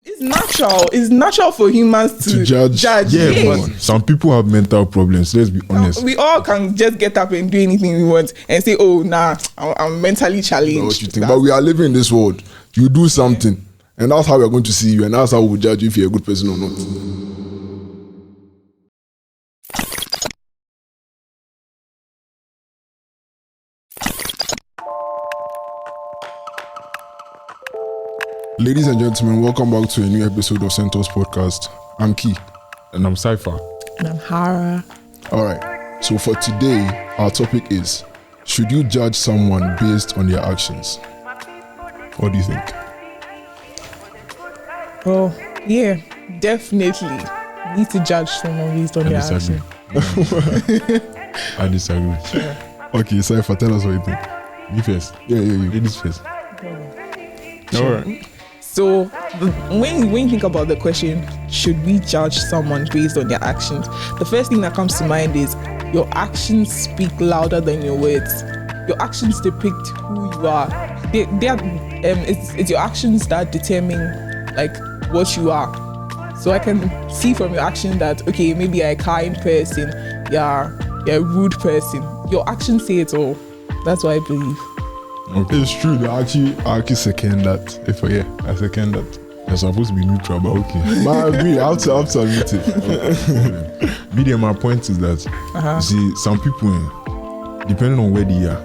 It's natural. It's natural for humans to judge. Yeah, but some people have mental problems. Let's be honest. We all can just get up and do anything we want and say, "Oh, nah, I'm mentally challenged." What you think? But we are living in this world. You do something, and that's how we are going to see you, and that's how we'll judge you if you're a good person or not. Ladies and gentlemen, welcome back to a new episode of Sentos podcast. I'm Key. And I'm Cipher. And I'm Hara. Alright, so for today, our topic is, should you judge someone based on their actions? What do you think? Oh, yeah, definitely. Need to judge someone based on their actions. I disagree. Sure. Okay, Cipher, tell us what you think. Me first. Yeah. Ladies first. Sure. Alright. So, when you think about the question, should we judge someone based on their actions? The first thing that comes to mind is your actions speak louder than your words. Your actions depict who you are. It's your actions that determine like what you are. So I can see from your action that, okay, maybe you're a kind person, you're a rude person. Your actions say it all. That's what I believe. Okay. It's true. I actually second that. I second that. You're supposed to be neutral, but okay. But I agree. I have to admit it. Okay. My point is that, you see, some people, depending on where they are,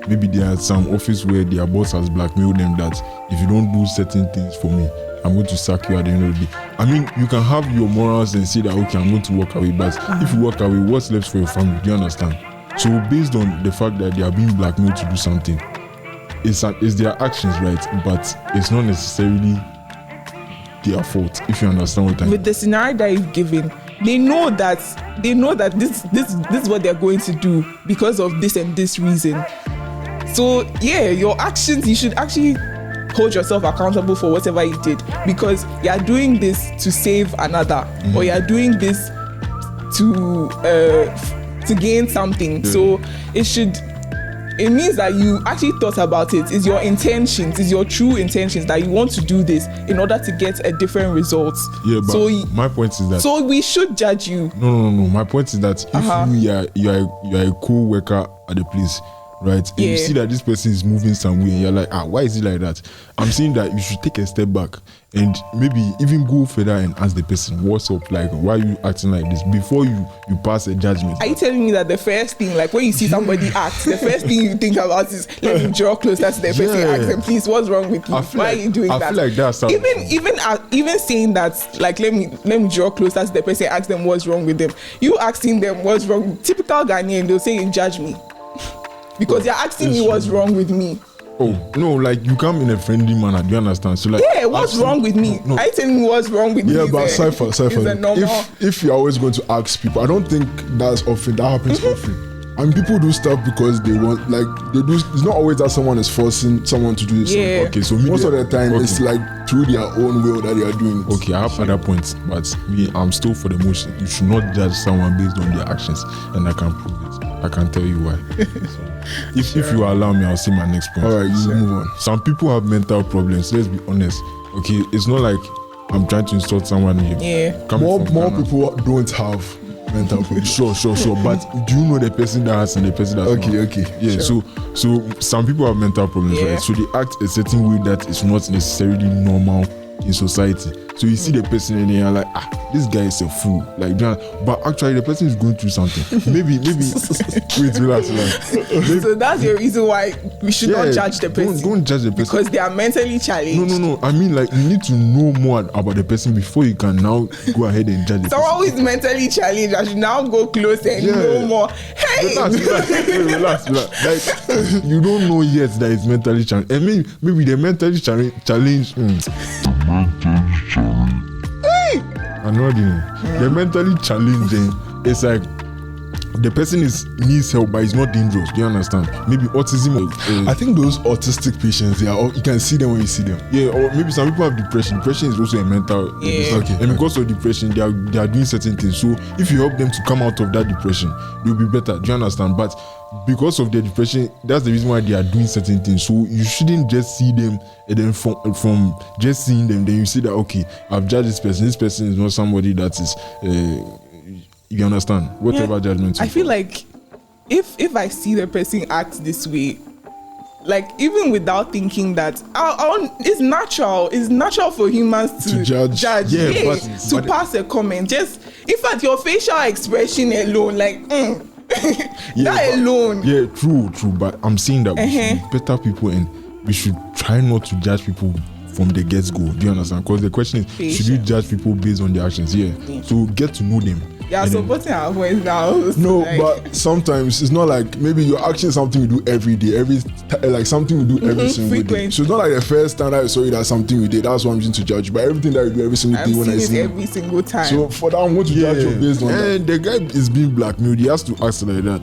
maybe there are some office where their boss has blackmailed them that if you don't do certain things for me, I'm going to sack you at the end of the day. I mean, you can have your morals and say that, okay, I'm going to walk away, but if you walk away, what's left for your family? Do you understand? So based on the fact that they are being blackmailed to do something, it's their actions, right? But it's not necessarily their fault, if you understand what I mean. With the scenario that you've given, they know that this is what they're going to do because of this and this reason. So yeah, your actions, you should actually hold yourself accountable for whatever you did, because you are doing this to save another, or you are doing this to gain something. So it means that you actually thought about it. It's your intentions, it's your true intentions that you want to do this in order to get a different result. Yeah, but my point is that, so we should judge you. No. My point is that if you are a co-worker at the place, right, and you see that this person is moving somewhere, and you're like, why is it like that? I'm saying that you should take a step back and maybe even go further and ask the person, what's up, like, why are you acting like this, before you pass a judgment. Are you telling me that the first thing, like when you see somebody act, the first thing you think about is, let me draw closer to the person and ask them, please, what's wrong with you? Why are you doing that? I feel like that's even saying that, like, let me draw closer to the person and ask them what's wrong with them. You asking them what's wrong, typical Ghanaian, they'll say you judge me. Because you're asking me what's wrong with me. Oh, no, like you come in a friendly manner, do you understand? So like, yeah, what's wrong with me? No. Are you telling me what's wrong with me? Yeah, but Cipher, if you're always going to ask people, I don't think that happens often. And people do stuff because they want, like, they do. It's not always that someone is forcing someone to do this. Yeah. Okay, so most of the time it's like through their own will that they are doing it. Okay, I have other points, but I'm still for the motion. You should not judge someone based on their actions, and I can prove it. I can tell you why. If you allow me, I'll say my next point. Alright, move on. Some people have mental problems. Let's be honest. Okay, it's not like I'm trying to insult someone here. Yeah. More people don't have mental problems. Sure. But do you know the person that has and the person that has? Okay. Yeah. Sure. So some people have mental problems, right? So they act a certain way that is not necessarily normal in society. So you see the person and you're like, this guy is a fool. Like, but actually the person is going through something. Maybe. Wait, relax. So that's your reason why we should not judge the person. Don't judge the person because they are mentally challenged. No. I mean, like, you need to know more about the person before you can now go ahead and judge the person. Someone who is mentally challenged, I should now go close and know more. Hey, relax. Like, you don't know yet that it's mentally challenged. And maybe the mentally challenged. I'm not doing it. The mentally challenging, it's like the person needs help, but it's not dangerous. Do you understand? Maybe autism. I think those autistic patients, you can see them when you see them. Yeah, or maybe some people have depression. Depression is also a mental. Okay. And because of depression, they are doing certain things. So if you help them to come out of that depression, they'll be better. Do you understand? But because of their depression, that's the reason why they are doing certain things. So you shouldn't just see them and then from just seeing them, then you see that okay, I've judged this person. This person is not somebody that is. You understand? Whatever judgment. I feel like if I see the person act this way, like even without thinking that it's natural for humans to judge. To pass a comment. Just in fact your facial expression alone, like that alone. Yeah, true. But I'm saying that we should be better people and we should try not to judge people from the get-go. Do you understand? Because the question is, should you judge people based on their actions? Yeah. So get to know them. Yeah, supporting our voice now. No, but sometimes it's not like maybe your action is something you do every day, like something you do every single day. So it's not like the first time I saw you that's something you did. That's what I'm using to judge. But everything that you do every single day when I see every single time. So for that, I'm going to judge you based on that. And the guy is being blackmailed. He has to act like that.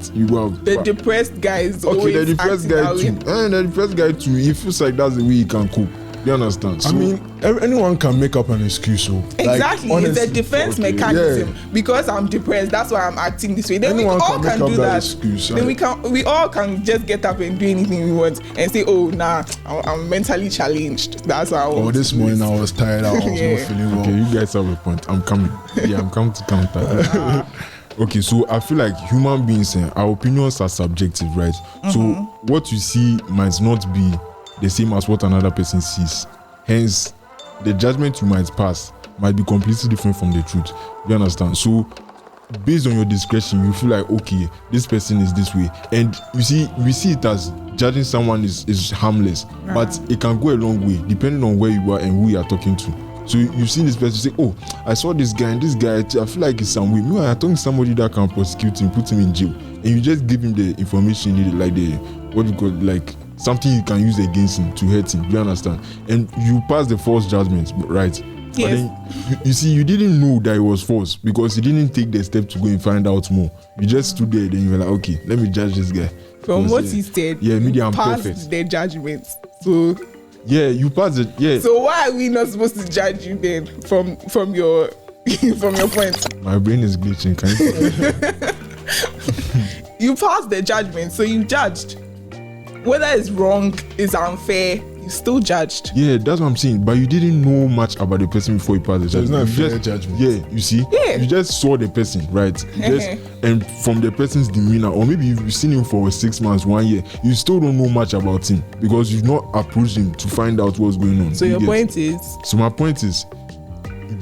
The depressed guy is always the depressed guy too. And the depressed guy too. He feels like that's the way he can cope. You understand? So, I mean, anyone can make up an excuse. So exactly, like, honestly, it's a defense mechanism. Yeah. Because I'm depressed, that's why I'm acting this way. Then anyone we all can do that. Excuse, then we all can just get up and do anything we want and say, "Oh, nah, I'm mentally challenged." That's why I want. Oh, this morning I was tired. I was not feeling well. Okay, you guys have a point. I'm coming. Yeah, I'm coming to counter. Okay, so I feel like human beings, our opinions are subjective, right? So what you see might not be the same as what another person sees. Hence, the judgment you might pass might be completely different from the truth. You understand? So, based on your discretion, you feel like, okay, this person is this way. And you see, we see it as judging someone is harmless, but it can go a long way depending on where you are and who you are talking to. So you see this person say, oh, I saw this guy and this guy, I feel like it's some way. Meanwhile, I'm talking to somebody that can prosecute him, put him in jail. And you just give him the information needed, like like something you can use against him to hurt him. You understand? And you pass the false judgment, right? Yes. But then you see, you didn't know that it was false because you didn't take the step to go and find out more. You just stood there, then you were like, okay, let me judge this guy. From what he said, I'm passed perfect. The judgment. So you passed it. Yeah. So why are we not supposed to judge you then from your from your point? My brain is glitching. Can you? You passed the judgment, so you judged. Whether it's wrong, it's unfair, you still judged. Yeah, that's what I'm saying. But you didn't know much about the person before you passed the judgment. It's not a fair judgment. Yeah, you see? Yeah. You just saw the person, right? And from the person's demeanor, or maybe you've seen him for 6 months, 1 year, you still don't know much about him because you've not approached him to find out what's going on. So your point is? So my point is,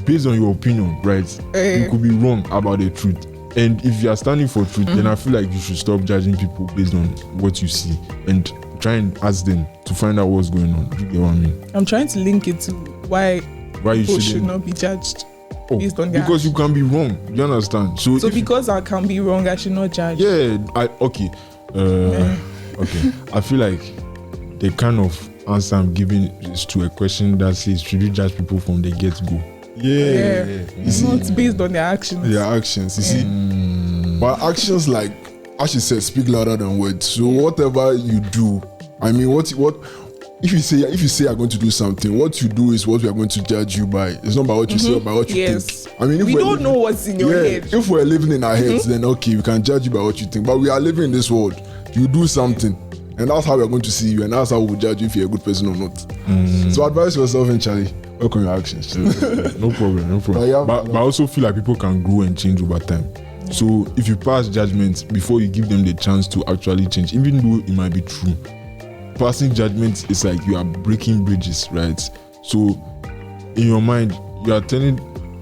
based on your opinion, right, you could be wrong about the truth. And if you are standing for truth, then I feel like you should stop judging people based on what you see and try and ask them to find out what's going on. You get what I mean? I'm trying to link it to why people should not be judged based on their because you can be wrong. You understand? So because I can be wrong, I should not judge. Yeah, okay. I feel like the kind of answer I'm giving is to a question that says, should you judge people from the get-go? Yeah. It's not based on their actions. Their actions, you see. But actions, like as she said, speak louder than words. So whatever you do, I mean, what if you say you're going to do something, what you do is what we are going to judge you by. It's not by what you say, but by what you think. I mean, if we don't know what's in your head. If we're living in our heads, then okay, we can judge you by what you think. But we are living in this world. You do something, and that's how we're going to see you, and that's how we'll judge you if you're a good person or not. So advise yourself and Charlie. Work on your actions. No problem. But I also feel like people can grow and change over time. So if you pass judgment before you give them the chance to actually change, even though it might be true, passing judgment is like you are breaking bridges, right? So in your mind, you are telling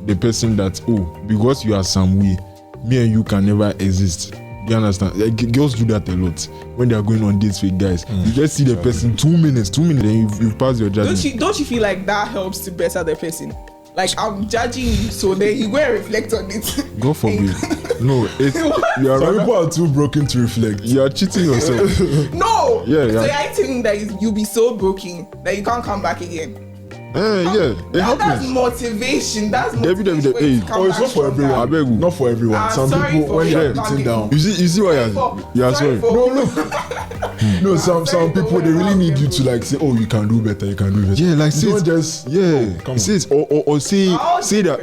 the person that, oh, because you are some way, me and you can never exist. You understand? Like, girls do that a lot when they are going on dates with guys. You just see the person 2 minutes, then you've passed your judgment. Don't you feel like that helps to better the person? Like, I'm judging you, so then you go and reflect on it. Go for it. No, some people are too broken to reflect. You are cheating yourself. No. Yeah. So you're telling that you'll be so broken that you can't come back again. Yeah, it That's happens. motivation. That's Every day, motivation. hey. Oh, it's not for everyone. I beg you. Not for everyone. Some sorry people for when they are your sitting down. You see why you're sorry. No, some people they really need you to like say, oh, you can do better. You can do better. Yeah, like you say don't just come on. Say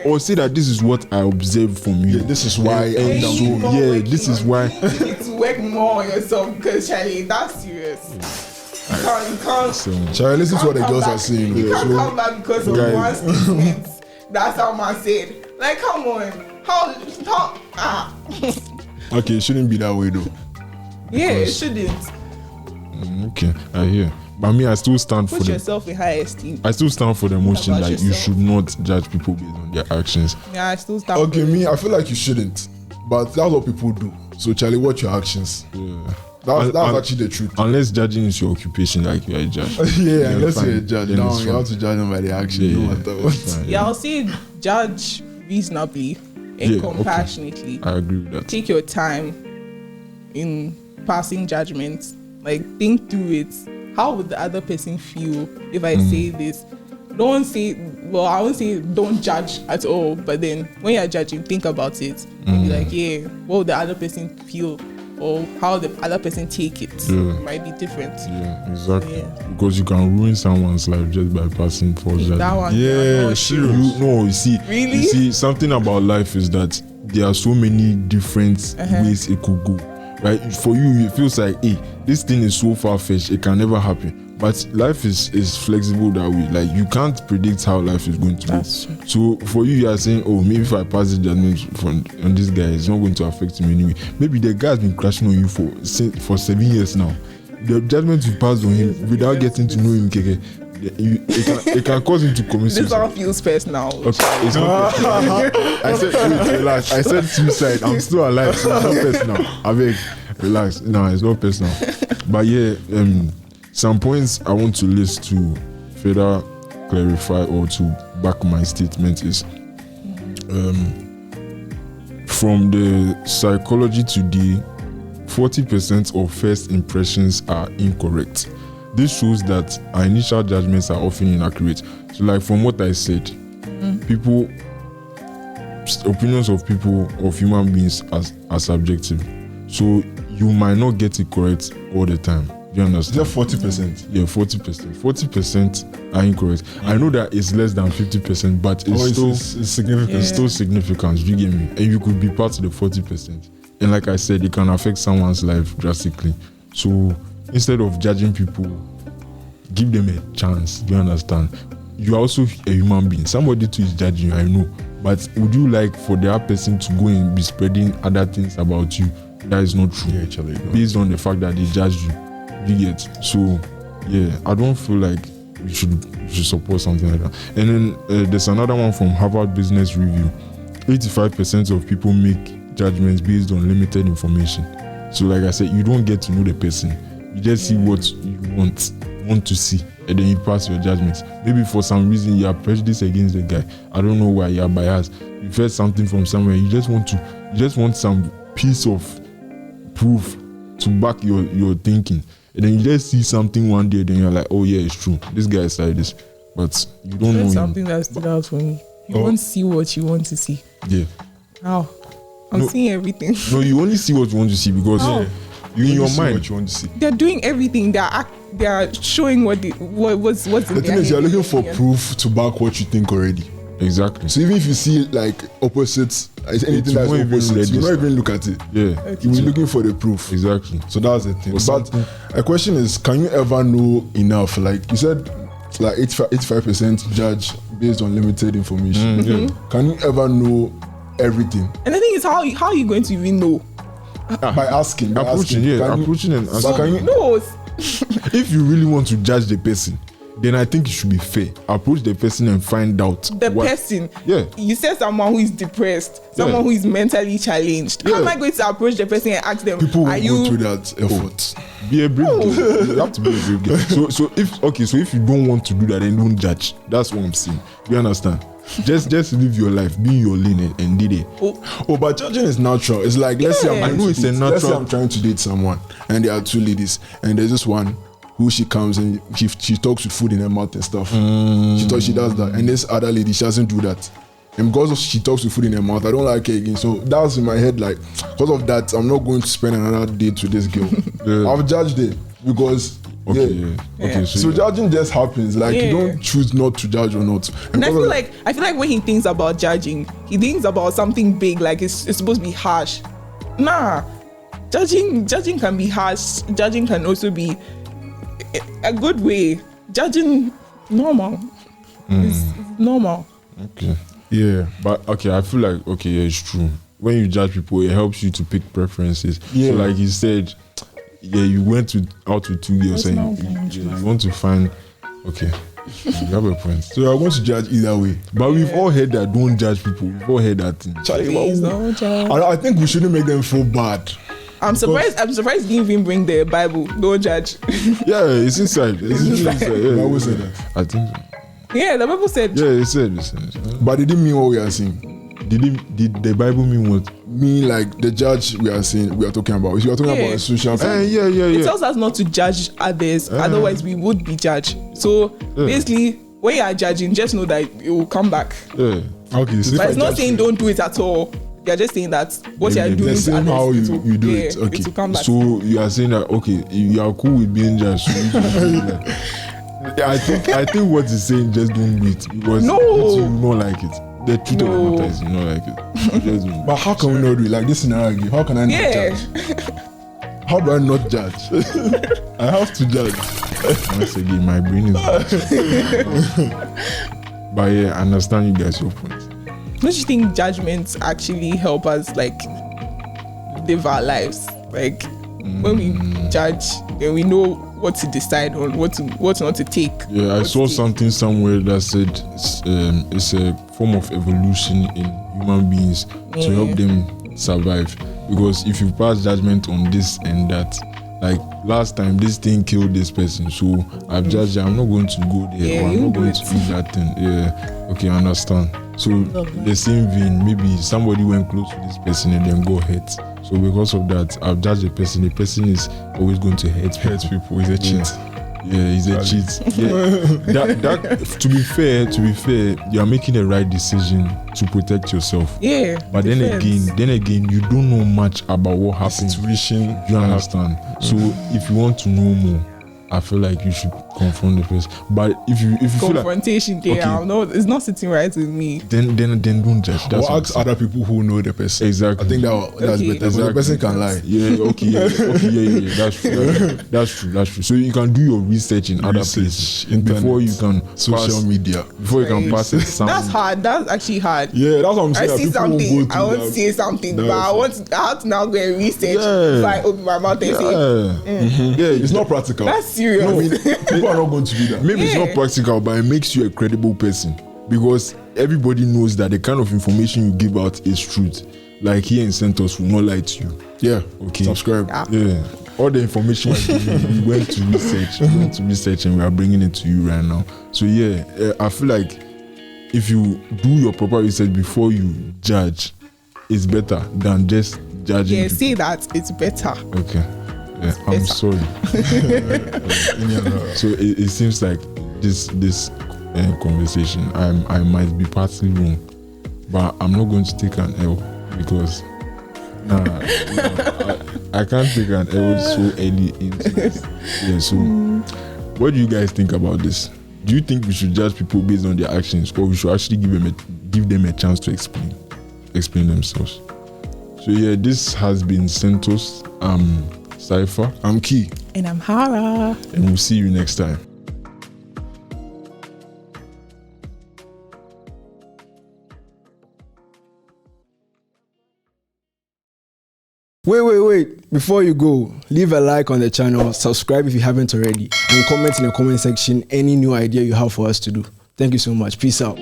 or say that this is what I observed from you. Yeah, this is why. And so this is why. You need to work more on yourself because Charlie, that's serious. You can't. Shall I listen to what the girls are saying? You Yeah, can't so- come back because of Guys. one statement. That's how man said. Like, come on. How Okay, it shouldn't be that way though. Yeah, it shouldn't. Okay, I hear. But me, I still stand for Put the. yourself in high esteem. I still stand for the motion about like you yourself. should not judge people based on their actions. Yeah, I still stand. Okay, me, I feel like you shouldn't, but that's what people do. So, Charlie, watch your actions. Yeah. That's And- actually the truth. Unless judging is your occupation, like you are a judge. Yeah, unless fine. you're a judge. Then Now it's you fine. have to judge them by the action. Yeah, no yeah, matter it's what. fine, Yeah, I'll say judge reasonably and Yeah, okay. compassionately. I agree with that. Take your time in passing judgments. Like, think through it. How would the other person feel if I say this? Don't say, well, I won't say don't judge at all, but then when you're judging, think about it. And be like, yeah, what would the other person feel? Or how the other person take it Yeah. might be different. Yeah, exactly. Yeah. Because you can ruin someone's life just by passing false judgment. That one, I'm Yeah, not sure. you see, Really? you see, something about life is that there are so many different ways it could go. Right? For you, it feels like, hey, this thing is so far-fetched, it can never happen. But life is flexible that way. Like, you can't predict how life is going to That's go. So for you are saying, oh, maybe if I pass the judgment on this guy, it's not going to affect him anyway. Maybe the guy has been crashing on you for 7 years now. The judgment you passed on him without getting to know him, Keke, it can cause him to commit This suicide. one feels personal. Okay, it's not personal. I said, wait, relax. I said suicide. I'm still alive, so it's not personal. I beg, relax. No, it's not personal. But yeah, some points I want to list to further clarify or to back my statement is from the psychology today, 40% of first impressions are incorrect. This shows that our initial judgments are often inaccurate. So, like from what I said, people, opinions of people, of human beings are subjective. So you might not get it correct all the time. Do you Is that understand? 40%? Yeah, 40%. 40% are incorrect. I know that it's less than 50%, but it's It's significant. it's still significant. You get me? And you could be part of the 40%. And like I said, it can affect someone's life drastically. So instead of judging people, give them a chance. Do you understand? You are also a human being. Somebody too is judging you, I know. But would you like for the other person to go and be spreading other things about you? That is not true. Yeah, Charlie. No. Based on the fact that they judged you. You get? So yeah, I don't feel like we should support something like that. And then there's another one from Harvard Business Review. 85% of people make judgments based on limited information. So like I said, you don't get to know the person. You just see what you want to see, and then you pass your judgments. Maybe for some reason you are prejudiced against the guy. I don't know why you are biased. You've heard something from somewhere. You just want some piece of proof to back your thinking. And then you just see something one day, then you're like, oh yeah, it's true. This guy said this, but you don't know That's him. something that stood out for me. You won't see what you want to see. Yeah. How? I'm No. seeing everything. No, you only see what you want to see because How? you in your see mind. what you want to see. They're doing everything. They are showing what's in The their thing is, you're head. looking for proof to back what you think already. Exactly. So even if you see like opposites, anything It's that's not even opposite, you register. not even look at it. Yeah. You'll be looking for the proof. Exactly. So that's the thing. Or But something. a question is, can you ever know enough? Like you said, like 85% judge based on limited information. Yeah. Can you ever know everything And the thing is, how are you going to even know? by asking? By Approaching, asking. yeah, Can you- approaching and But asking. can you? No. If you really want to judge the person, then I think you should be fair. Approach the person and find out The what- person. Yeah. You said someone who is depressed, someone Yeah. who is mentally challenged. How Yeah. am I going to approach the person and ask them, People are will you? go through that effort. Be a brave girl. You have to be a brave girl. So if you don't want to do that, then don't judge. That's what I'm saying. You understand? Just live your life, be in your lane and did it. Oh, but judging is natural. It's like let's say Yeah. I'm I know trying it's to a date- Let's say natural- I'm trying to date someone, and there are two ladies, and there's this one who she comes and she talks with food in her mouth and stuff. She thought she does that, and this other lady, she doesn't do that. And because she talks with food in her mouth, I don't like her again. So that was in my head, like, because of that, I'm not going to spend another date with this girl. I've judged it because so judging just happens. Like you don't choose not to judge or not. And I feel like when he thinks about judging, he thinks about something big, like it's supposed to be harsh. Nah, judging can be harsh. Judging can also be a good way. Judging normal. It's normal. Okay. Yeah, but I feel like it's true. When you judge people, it helps you to pick preferences. Yeah. So like you said, you went out with two girls and you want to find you have a point. So I want to judge either way. But we've all heard that don't judge people. We've all heard that thing. Please don't judge. I think we shouldn't make them feel bad. I'm surprised you didn't even bring the Bible. Don't judge. Yeah, it's inside. It's inside. The Bible said that. I think so. Yeah, the Bible said. Yeah, it said. But it didn't mean what we are saying. Did the Bible mean what? Mean like the judge we are talking about. We are talking about a social. It tells us not to judge others, otherwise we would be judged. So basically, when you are judging, just know that it will come back. Yeah. Okay. So but it's not saying don't do it at all. You're just saying that what you are doing is how you do it. Okay. It will come back. So you are saying that you are cool with being judged. So I think what he's saying, just don't do it because you not like it. The truth of the matter is you not like it. But how can we not do it? Like this scenario, how can I not judge? How do I not judge? I have to judge. Once again, my brain is but I understand you guys' your point. Don't you think judgments actually help us like live our lives? Like when we judge, then we know what to decide on, what not to take. Yeah, I saw something somewhere that said it's a form of evolution in human beings to help them survive. Because if you pass judgment on this and that, like last time this thing killed this person, so I've judged. I'm not going to go there, or I'm not going to do that thing. Yeah, okay, I understand. So the same vein, maybe somebody went close to this person and then got hurt. So because of that, I've judged the person. The person is always going to hurt people. He's a cheat. Yeah, he's a cheat. Yeah. that to be fair, you are making the right decision to protect yourself. Yeah. But then again, you don't know much about what happened. Situation. You understand? So if you want to know more, I feel like you should confront the person. But if you confrontation, feel like, it's not sitting right with me. Then don't judge. Or ask other people who know the person. Exactly. I think that's better. Exactly. The person can lie. Yeah. Okay. Yeah. That's true. So you can do your research in other places before you can social media. Before you can pass it. That's hard. That's actually hard. Yeah, that's what I'm saying. I see something. I want to say something, but I have to now go and research. If I open my mouth and say, yeah, it's not practical. That's serious. No, people are not going to do that. Maybe it's not practical, but it makes you a credible person because everybody knows that the kind of information you give out is truth. Like here in Sentos, will not lie to you. Yeah. Okay. Subscribe. Yeah. All the information we went to research, and we are bringing it to you right now. So yeah, I feel like if you do your proper research before you judge, it's better than just judging. Yeah, say that it's better. Okay. Yeah, I'm sorry. So it seems like this conversation, I might be partly wrong, but I'm not going to take an L because I can't take an L so early into this. Yeah. So, what do you guys think about this? Do you think we should judge people based on their actions, or we should actually give them a chance to explain themselves? So yeah, this has been Sentos. Cipher. I'm Key. And I'm Hara. And we'll see you next time. Wait. Before you go, leave a like on the channel, subscribe if you haven't already, and comment in the comment section any new idea you have for us to do. Thank you so much. Peace out.